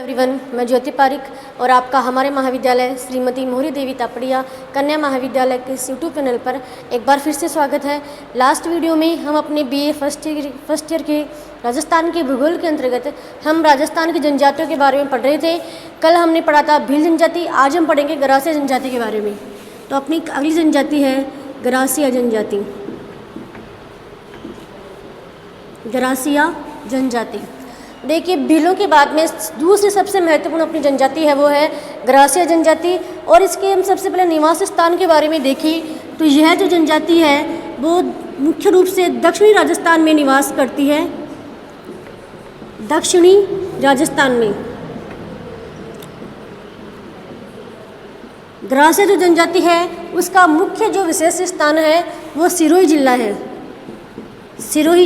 Everyone, मैं ज्योति पारिक और आपका हमारे महाविद्यालय श्रीमती मोहरी देवी तापड़िया कन्या महाविद्यालय के यूट्यूब चैनल पर एक बार फिर से स्वागत है। लास्ट वीडियो में हम अपने बीए फर्स्ट ईयर के राजस्थान के भूगोल के अंतर्गत हम राजस्थान की जनजातियों के बारे में पढ़ रहे थे। कल हमने पढ़ा था भील जनजाति, आज हम पढ़ेंगे गरासिया जनजाति के बारे में। तो अपनी अगली जनजाति है गरासिया जनजाति। गरासिया जनजाति, देखिए भीलों के बाद में दूसरी सबसे महत्वपूर्ण अपनी जनजाति है वो है गरासिया जनजाति। और इसके हम सबसे पहले निवास स्थान के बारे में देखें तो यह जो जनजाति है वो मुख्य रूप से दक्षिणी राजस्थान में निवास करती है। दक्षिणी राजस्थान में गरासिया जो जनजाति है उसका मुख्य जो विशेष स्थान है वो सिरोही जिला है। सिरोही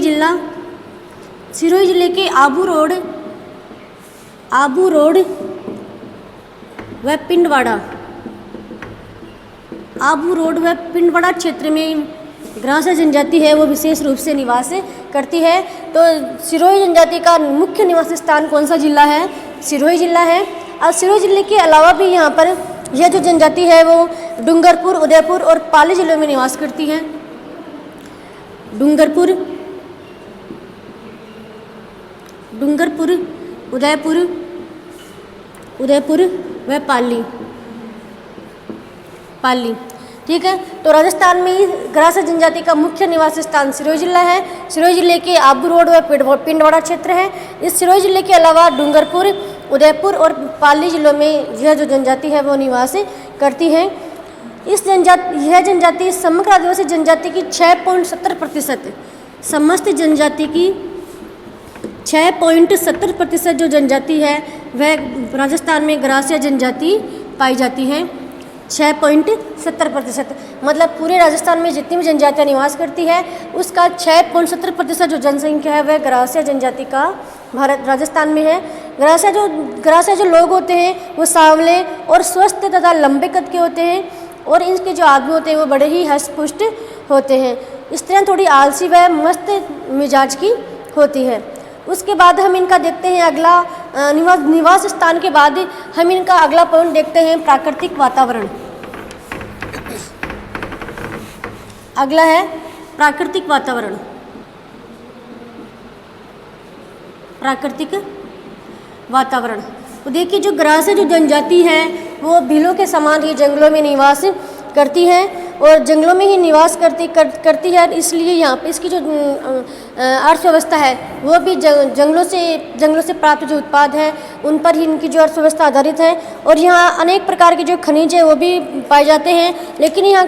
जिले के आबू रोड व पिंडवाड़ा क्षेत्र में गरासिया जनजाति है वो विशेष रूप से निवास करती है। तो सिरोही जनजाति का मुख्य निवास स्थान कौन सा जिला है? सिरोही जिला है। और सिरोही जिले के अलावा भी यहाँ पर यह जो जनजाति है वो डूंगरपुर, उदयपुर और पाली जिलों में निवास करती है। डूंगरपुर, उदयपुर व पाली। ठीक है, तो राजस्थान में गरासिया जनजाति का मुख्य निवास स्थान सिरोही जिला है। सिरोही जिले के आबू रोड व पिंडवाड़ा क्षेत्र है। इस सिरोही जिले के अलावा डूंगरपुर, उदयपुर और पाली जिलों में यह जो जनजाति है वो निवास करती है। यह जनजाति समग्र आदिवासी जनजाति की 6.70%, समस्त जनजाति की 6.70% जो जनजाति है वह राजस्थान में गरासिया जनजाति पाई जाती है। 6.70%, मतलब पूरे राजस्थान में जितनी भी जनजातियाँ निवास करती है उसका 6.70% जो जनसंख्या है वह गरासिया जनजाति का राजस्थान में है। गरासिया जो लोग होते हैं वो सांवले और स्वस्थ तथा लंबे कद के होते हैं और इनके जो आदमी होते हैं वो बड़े ही हष्ट-पुष्ट होते हैं। स्त्रियाँ थोड़ी आलसी व मस्त मिजाज की होती है। उसके बाद हम इनका देखते हैं अगला निवास स्थान के बाद हम इनका अगला पॉइंट देखते हैं प्राकृतिक वातावरण। अगला है प्राकृतिक वातावरण। तो देखिए जो गरासिया जो जनजाति है वो भीलों के समान ही जंगलों में निवास करती है और जंगलों में ही निवास करती है। इसलिए यहाँ पे इसकी जो अर्थव्यवस्था है वो भी जंगलों से प्राप्त जो उत्पाद है उन पर ही इनकी जो अर्थव्यवस्था आधारित है। और यहाँ अनेक प्रकार के जो खनिज है वो भी पाए जाते हैं, लेकिन यहाँ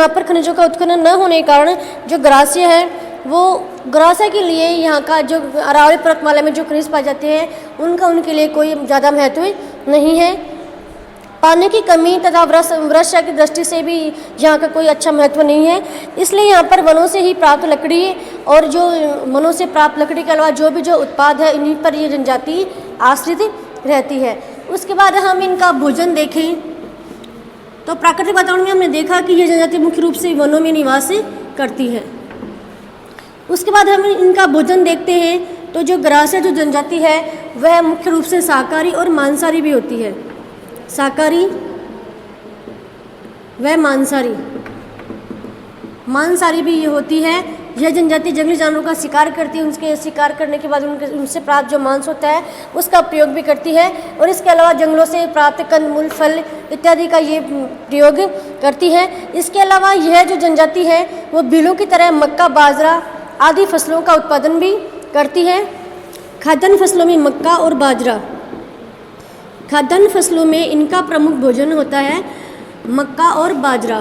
पर खनिजों का उत्खनन न होने के कारण जो गरासिया है वो गरासिया के लिए यहाँ का जो अरावली पर्वतमाला में जो खनिज पाए जाते हैं उनके लिए कोई ज़्यादा महत्व नहीं है। पानी की कमी तथा वर्षा की दृष्टि से भी यहाँ का कोई अच्छा महत्व नहीं है। इसलिए यहाँ पर वनों से ही प्राप्त लकड़ी और जो वनों से प्राप्त लकड़ी के अलावा जो भी जो उत्पाद है इन्हीं पर ये जनजाति आश्रित रहती है। उसके बाद हम इनका भोजन देखें तो प्राकृतिक वातावरण में हमने देखा कि यह जनजाति मुख्य रूप से वनों में निवास करती है। उसके बाद हम इनका भोजन देखते हैं तो जो गरासिया जो जनजाति है वह मुख्य रूप से शाकाहारी और मांसाहारी भी होती है। शाकाहारी व मांसाहारी भी ये होती है। यह जनजाति जंगली जानवरों का शिकार करती है। उनके शिकार करने के बाद उनसे प्राप्त जो मांस होता है उसका प्रयोग भी करती है और इसके अलावा जंगलों से प्राप्त कंदमूल, फल इत्यादि का ये प्रयोग करती है। इसके अलावा यह जो जनजाति है वो भीलों की तरह मक्का, बाजरा आदि फसलों का उत्पादन भी करती है। खाद्यान्न फसलों में मक्का और बाजरा, खाद्यान्न फसलों में इनका प्रमुख भोजन होता है मक्का और बाजरा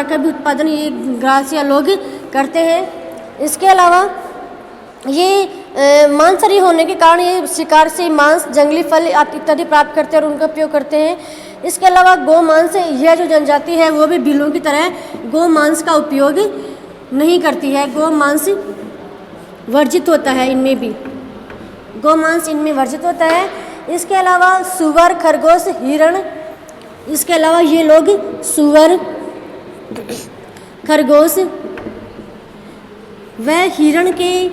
का भी उत्पादन ये गरासिया लोग करते हैं। इसके अलावा ये मांसाहारी होने के कारण ये शिकार से मांस, जंगली फल इत्यादि प्राप्त करते हैं और उनका उपयोग करते हैं। इसके अलावा गौमांस, यह जो जनजाति है वो भी भीलों की तरह गौमांस का उपयोग नहीं करती है। गौमांस वर्जित होता है इनमें भी, गौमांस इनमें वर्जित होता है। इसके अलावा सुअर, खरगोश, हिरण, इसके अलावा ये लोग सुअर, खरगोश व हिरण के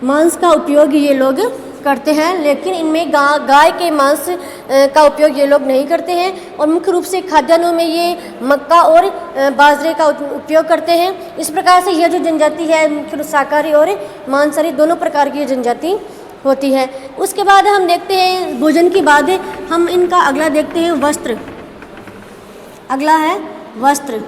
मांस का उपयोग ये लोग करते हैं, लेकिन इनमें गाय के मांस का उपयोग ये लोग नहीं करते हैं। और मुख्य रूप से खाद्यान्नों में ये मक्का और बाजरे का उपयोग करते हैं। इस प्रकार से यह जो जनजाति है मुख्य शाकाहारी और मांसाहारी दोनों प्रकार की ये जनजाति होती है। उसके बाद हम देखते हैं भोजन की बात, हम इनका अगला देखते हैं वस्त्र। अगला है वस्त्र।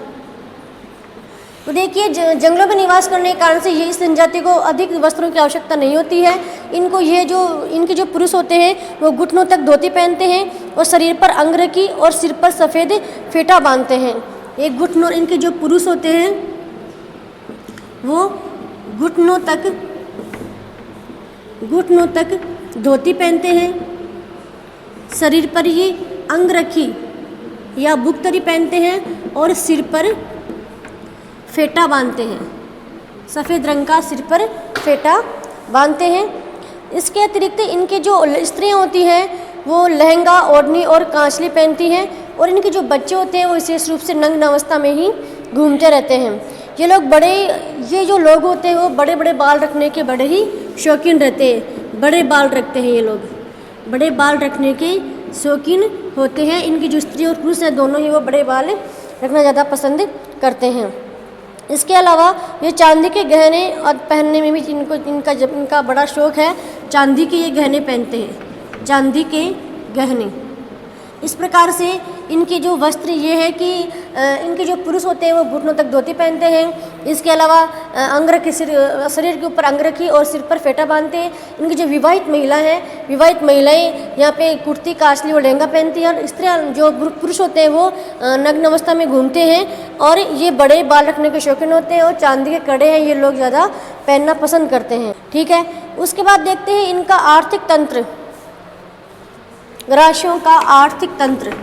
तो देखिए जंगलों में निवास करने के कारण से ये इस जनजाति को अधिक वस्त्रों की आवश्यकता नहीं होती है। इनको इनके जो पुरुष होते हैं वो घुटनों तक धोती पहनते हैं और शरीर पर अंगरखी और सिर पर सफ़ेद फेटा बांधते हैं। एक घुटनों इनके जो पुरुष होते हैं वो घुटनों तक धोती पहनते हैं, शरीर पर ये अंगरखी या बुकतरी पहनते हैं और सिर पर फेटा बांधते हैं। सफ़ेद रंग का सिर पर फेटा बांधते हैं। इसके अतिरिक्त इनके जो स्त्रियाँ होती हैं वो लहंगा, ओढ़नी और कांचली पहनती हैं और इनके जो बच्चे होते हैं वो विशेष रूप से नग्न अवस्था में ही घूमते रहते हैं। ये जो लोग होते हैं वो बड़े बड़े बाल रखने के बड़े ही शौकीन रहते हैं। बड़े बाल रखते हैं, ये लोग बड़े बाल रखने के शौकीन होते हैं। इनकी जो स्त्री और पुरुष हैं दोनों ही वो बड़े बाल रखना ज़्यादा पसंद करते हैं। इसके अलावा ये चांदी के गहने और पहनने में भी इनका बड़ा शौक़ है। चांदी के ये गहने पहनते हैं, चांदी के गहने। इस प्रकार से इनके जो वस्त्र ये है कि इनके जो पुरुष होते हैं वो घुटनों तक धोती पहनते हैं। इसके अलावा अंगरखी शरीर के ऊपर अंगरखी और सिर पर फेटा बांधते हैं। इनकी जो विवाहित महिलाएं यहाँ पे कुर्ती, कांचली और लहंगा पहनती हैं। और स्त्रियाँ जो पुरुष होते हैं वो नग्न अवस्था में घूमते हैं और ये बड़े बाल रखने के शौकीन होते हैं और चांदी के कड़े हैं ये लोग ज़्यादा पहनना पसंद करते हैं। ठीक है, उसके बाद देखते हैं इनका आर्थिक तंत्र, ग्रासियों का आर्थिक तंत्र।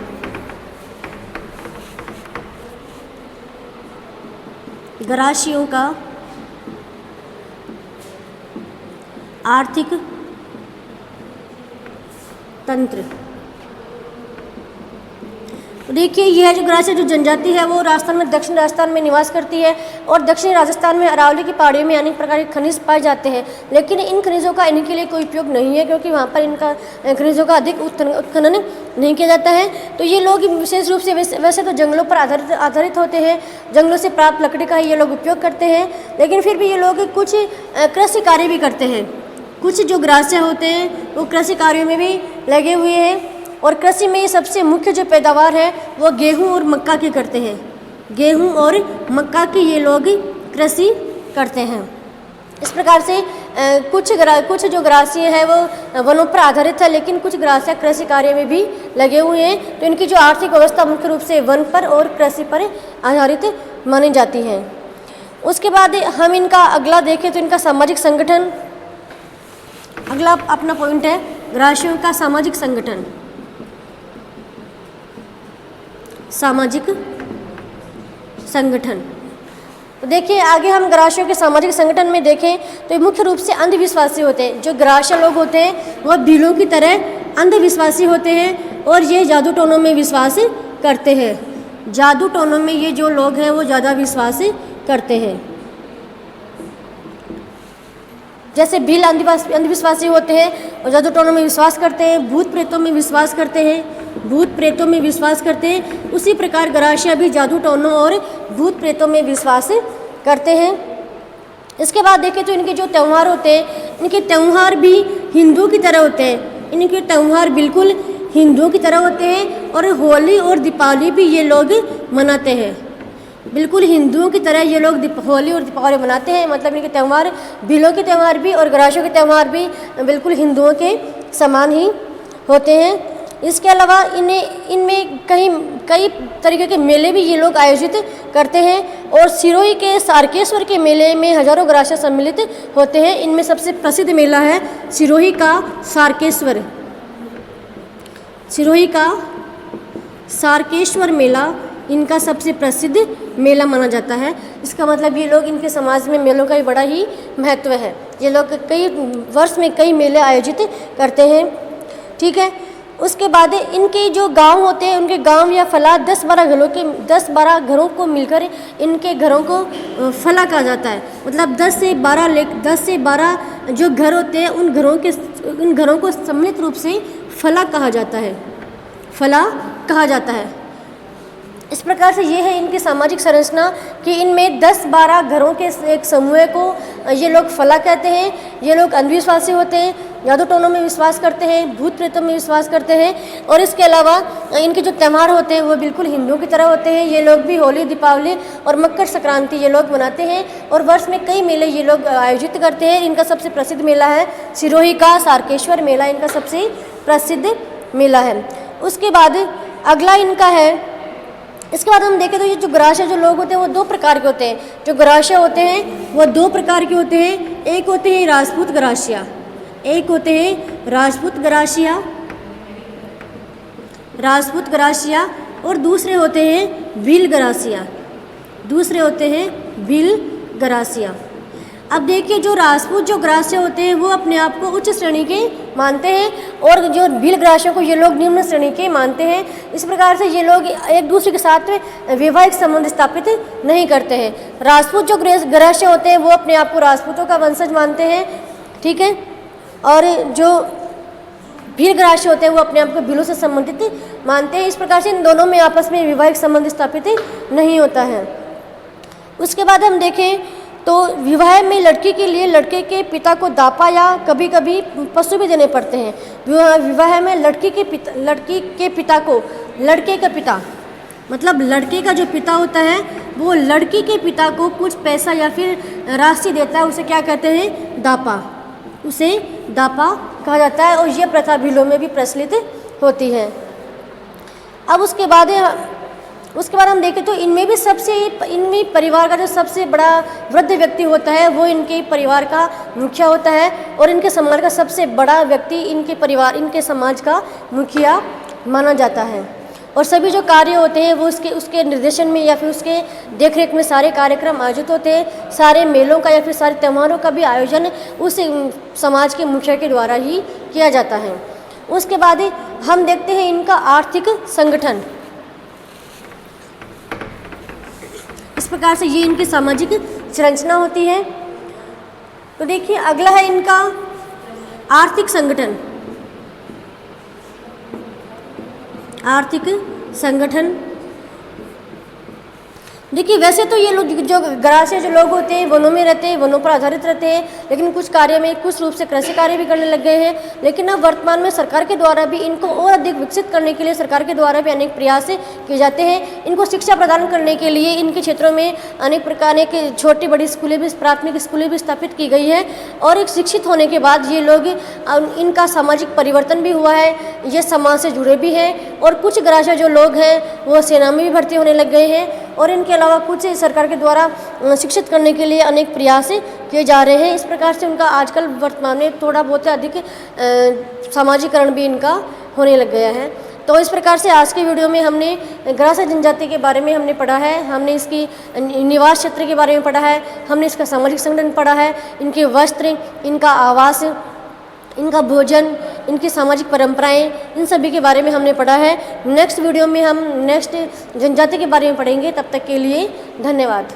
ग्रासियों का आर्थिक तंत्र। देखिए यह जो ग्रासीय जो जनजाति है वो राजस्थान में, दक्षिण राजस्थान में निवास करती है और दक्षिणी राजस्थान में अरावली की पहाड़ियों में अनेक प्रकार के खनिज पाए जाते हैं। लेकिन इन खनिजों का इनके लिए कोई उपयोग नहीं है क्योंकि वहाँ पर इनका खनिजों का अधिक उत्खनन नहीं किया जाता है। तो ये लोग विशेष रूप से वैसे तो जंगलों पर आधारित होते हैं, जंगलों से प्राप्त लकड़ी का ये लोग उपयोग करते हैं, लेकिन फिर भी ये लोग कुछ कृषि कार्य भी करते हैं। कुछ जो ग्रास्य होते हैं वो कृषि कार्यों में भी लगे हुए हैं और कृषि में ये सबसे मुख्य जो पैदावार है वो गेहूं और मक्का की करते हैं। गेहूं और मक्का की ये लोग कृषि करते हैं। इस प्रकार से कुछ जो ग्रासीय है वो वनों पर आधारित है, लेकिन कुछ ग्रासीय कृषि कार्य में भी लगे हुए हैं। तो इनकी जो आर्थिक व्यवस्था मुख्य रूप से वन पर और कृषि पर आधारित मानी जाती है। उसके बाद हम इनका अगला देखें तो इनका सामाजिक संगठन, अगला अपना पॉइंट है ग्रासियों का सामाजिक संगठन। सामाजिक संगठन। तो देखिए आगे हम ग्रासियों के सामाजिक संगठन में देखें तो ये मुख्य रूप से अंधविश्वासी होते हैं। जो ग्रास्य लोग होते हैं वह भीलों की तरह अंधविश्वासी होते हैं और ये जादू टोनों में विश्वास करते हैं। जादू टोनों में ये जो लोग हैं वो ज़्यादा विश्वास करते हैं। जैसे भील अंधविश्वासी होते हैं और जादू टोनों में विश्वास करते हैं, भूत प्रेतों में विश्वास करते हैं, उसी प्रकार ग्रासिया भी जादू टोनों और भूत प्रेतों में विश्वास करते हैं। इसके बाद देखें तो इनके जो त्यौहार होते हैं, इनके त्यौहार भी हिंदुओं की तरह होते हैं। इनके त्यौहार बिल्कुल हिंदुओं की तरह होते हैं और होली और दीपावली भी ये लोग मनाते हैं। बिल्कुल हिंदुओं की तरह ये लोग होली और दीपावली मनाते हैं। मतलब इनके त्यौहार, भीलों के त्यौहार भी और ग्रासियों के त्यौहार भी बिल्कुल हिंदुओं के समान ही होते हैं। इसके अलावा इनमें कई तरीके के मेले भी ये लोग आयोजित करते हैं और सिरोही के सारकेश्वर के मेले में हजारों ग्रास्य सम्मिलित होते हैं। इनमें सबसे प्रसिद्ध मेला है सिरोही का सारकेश्वर। सिरोही का सारकेश्वर मेला इनका सबसे प्रसिद्ध मेला माना जाता है। इसका मतलब ये लोग, इनके समाज में मेलों का भी बड़ा ही महत्व है। ये लोग कई वर्ष में कई मेले आयोजित करते हैं। ठीक है, उसके बाद इनके जो गांव होते हैं, उनके गांव या फला 10-12 घरों को मिलकर इनके घरों को फला कहा जाता है। मतलब 10 से 12 जो घर होते हैं उन घरों को सम्मिलित रूप से फला कहा जाता है, फला कहा जाता है। इस प्रकार से ये है इनकी सामाजिक संरचना कि इनमें 10-12 घरों के एक समूह को ये लोग फला कहते हैं। ये लोग अंधविश्वासी होते हैं, जादू टोनों में विश्वास करते हैं, भूत प्रेतों में विश्वास करते हैं और इसके अलावा इनके जो त्यौहार होते हैं वो बिल्कुल हिंदुओं की तरह होते हैं। ये लोग भी होली, दीपावली और मकर संक्रांति ये लोग मनाते हैं और वर्ष में कई मेले ये लोग आयोजित करते हैं। इनका सबसे प्रसिद्ध मेला है सिरोही का सारकेश्वर मेला, इनका सबसे प्रसिद्ध मेला है। उसके बाद अगला इनका है, इसके बाद हम देखें तो ये जो ग्रास्य जो लोग होते हैं वो 2 प्रकार के होते हैं। जो ग्रास्य होते हैं वो 2 प्रकार के होते हैं। एक होते हैं राजपूत ग्रासिया, एक होते हैं राजपूत ग्रासिया और दूसरे होते हैं भील ग्रासिया। अब देखिए जो राजपूत जो ग्रास्य होते हैं वो अपने आप को उच्च श्रेणी के मानते हैं और जो भील ग्रासियों को ये लोग निम्न श्रेणी के मानते हैं। इस प्रकार से ये लोग एक दूसरे के साथ वैवाहिक संबंध स्थापित नहीं करते हैं। राजपूत जो ग्रास्य होते हैं वो अपने आप को राजपूतों का वंशज मानते हैं, ठीक है, और जो भील ग्रास्य होते हैं वो अपने आप को भीलों से संबंधित मानते हैं। इस प्रकार से इन दोनों में आपस में वैवाहिक संबंध स्थापित नहीं होता है। उसके बाद हम देखें तो विवाह में लड़की के लिए लड़के के पिता को दापा या कभी कभी पशु भी देने पड़ते हैं। विवाह में लड़की के पिता को, लड़के का पिता मतलब लड़के का जो पिता होता है वो लड़की के पिता को कुछ पैसा या फिर राशि देता है, उसे क्या कहते हैं, दापा, उसे दापा कहा जाता है और ये प्रथा भीलों में भी प्रचलित होती है। अब उसके बाद हम देखें तो इनमें परिवार का जो सबसे बड़ा वृद्ध व्यक्ति होता है वो इनके परिवार का मुखिया होता है और इनके समाज का सबसे बड़ा व्यक्ति इनके समाज का मुखिया माना जाता है। और सभी जो कार्य होते हैं वो उसके निर्देशन में या फिर उसके देखरेख में सारे कार्यक्रम आयोजित होते हैं। सारे मेलों का या फिर सारे त्योहारों का भी आयोजन उस समाज के मुखिया के द्वारा ही किया जाता है। उसके बाद हम देखते हैं इनका आर्थिक संगठन। इस प्रकार से ये इनकी सामाजिक संरचना होती है। तो देखिए अगला है इनका आर्थिक संगठन। आर्थिक संगठन देखिए वैसे तो ये लोग जो ग्रास्य जो लोग होते हैं वनों में रहते हैं, वनों पर आधारित रहते हैं, लेकिन कुछ रूप से कृषि कार्य भी करने लग गए हैं। लेकिन अब वर्तमान में सरकार के द्वारा भी इनको और अधिक विकसित करने के लिए सरकार के द्वारा भी अनेक प्रयास किए जाते हैं। इनको शिक्षा प्रदान करने के लिए इनके क्षेत्रों में अनेक प्रकार के छोटी बड़ी स्कूलें भी, प्राथमिक स्कूलें भी स्थापित की गई है और एक शिक्षित होने के बाद ये लोग इनका सामाजिक परिवर्तन भी हुआ है, ये समाज से जुड़े भी हैं और कुछ ग्रास्य जो लोग हैं वो सेना में भी भर्ती होने लग गए हैं और इनके अलावा कुछ सरकार के द्वारा शिक्षित करने के लिए अनेक प्रयास किए जा रहे हैं। इस प्रकार से उनका आजकल वर्तमान में थोड़ा बहुत अधिक सामाजिकरण भी इनका होने लग गया है। तो इस प्रकार से आज के वीडियो में हमने ग्रास्य जनजाति के बारे में हमने पढ़ा है, हमने इसकी निवास क्षेत्र के बारे में पढ़ा है, हमने इसका सामाजिक संगठन पढ़ा है, इनके वस्त्र, इनका आवास, इनका भोजन, इनकी सामाजिक परंपराएं, इन सभी के बारे में हमने पढ़ा है। नेक्स्ट वीडियो में हम नेक्स्ट जनजाति के बारे में पढ़ेंगे। तब तक के लिए धन्यवाद।